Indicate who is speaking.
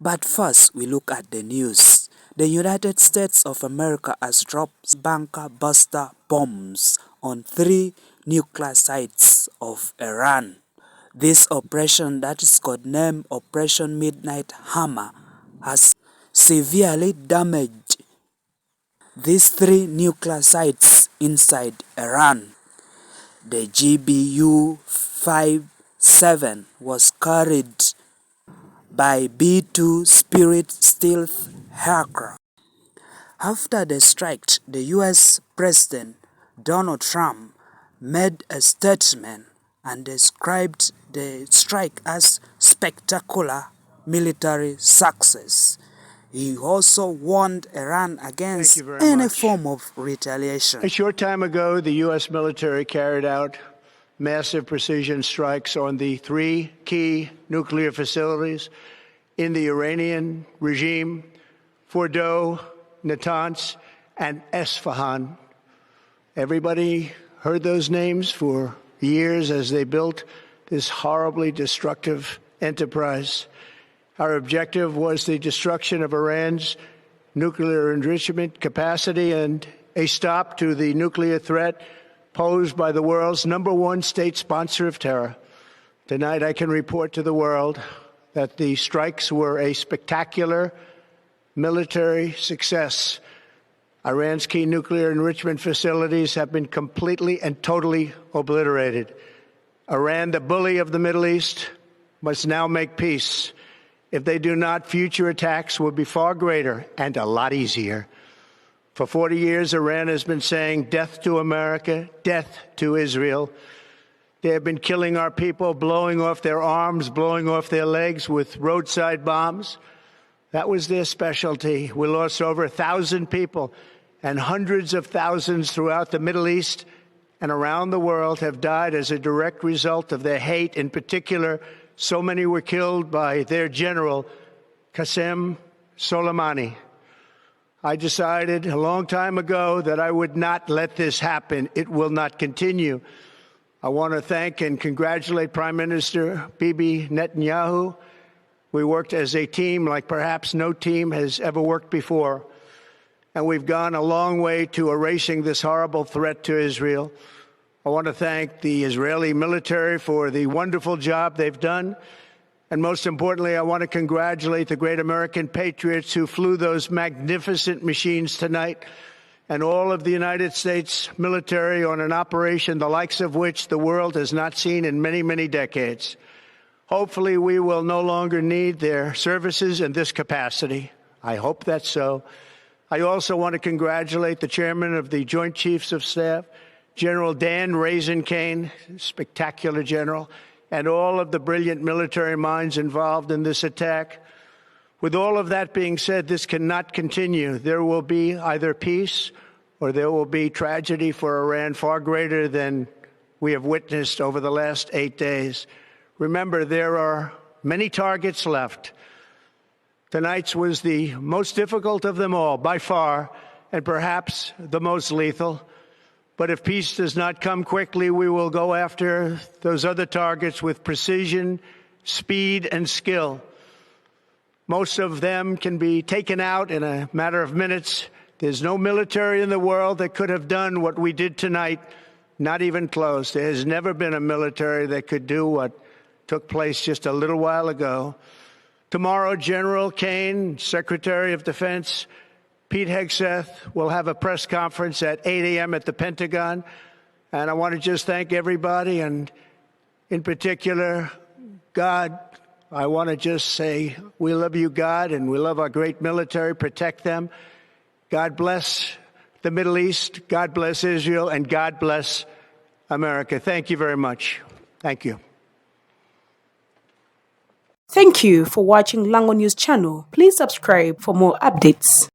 Speaker 1: But first, we look at the news. The United States of America has dropped bunker buster bombs on 3 nuclear sites of Iran. This operation, that is codenamed Operation Midnight Hammer, has severely damaged these 3 nuclear sites inside Iran. The GBU-57 was carried by B-2 Spirit stealth aircraft. After the strike, the US President Donald Trump made a statement and described the strike as spectacular military success. He also warned Iran against any form of retaliation.
Speaker 2: A short time ago, the U.S. military carried out massive precision strikes on the 3 key nuclear facilities in the Iranian regime: Fordow, Natanz, and Esfahan. Everybody heard those names for years as they built this horribly destructive enterprise. Our objective was the destruction of Iran's nuclear enrichment capacity and a stop to the nuclear threat posed by the world's #1 state sponsor of terror. Tonight, I can report to the world that the strikes were a spectacular military success. Iran's key nuclear enrichment facilities have been completely and totally obliterated. Iran, the bully of the Middle East, must now make peace. If they do not, future attacks will be far greater and a lot easier. For 40 years, Iran has been saying death to America, death to Israel. They have been killing our people, blowing off their arms, blowing off their legs with roadside bombs. That was their specialty. We lost over 1,000 people, and hundreds of thousands throughout the Middle East and around the world have died as a direct result of their hate. In particular, so many were killed by their general, Qasem Soleimani. I decided a long time ago that I would not let this happen. It will not continue. I want to thank and congratulate Prime Minister Bibi Netanyahu. We worked as a team like perhaps no team has ever worked before. And we've gone a long way to erasing this horrible threat to Israel. I want to thank the Israeli military for the wonderful job they've done. And most importantly, I want to congratulate the great American patriots who flew those magnificent machines tonight, and all of the United States military on an operation the likes of which the world has not seen in many, many decades. Hopefully, we will no longer need their services in this capacity. I hope that's so. I also want to congratulate the chairman of the Joint Chiefs of Staff, General Dan Raisin Kane, spectacular general, and all of the brilliant military minds involved in this attack. With all of that being said, this cannot continue. There will be either peace or there will be tragedy for Iran far greater than we have witnessed over the last 8 days. Remember, there are many targets left. Tonight's was the most difficult of them all, by far, and perhaps the most lethal. But if peace does not come quickly, we will go after those other targets with precision, speed, and skill. Most of them can be taken out in a matter of minutes. There's no military in the world that could have done what we did tonight, not even close. There has never been a military that could do what took place just a little while ago. Tomorrow, General Kane, Secretary of Defense, Pete Hegseth will have a press conference at 8 a.m. at the Pentagon. And I want to just thank everybody, and in particular, God. I want to just say we love you, God, and we love our great military. Protect them. God bless the Middle East. God bless Israel. And God bless America. Thank you very much. Thank you.
Speaker 3: Thank you for watching Lango News channel. Please subscribe for more updates.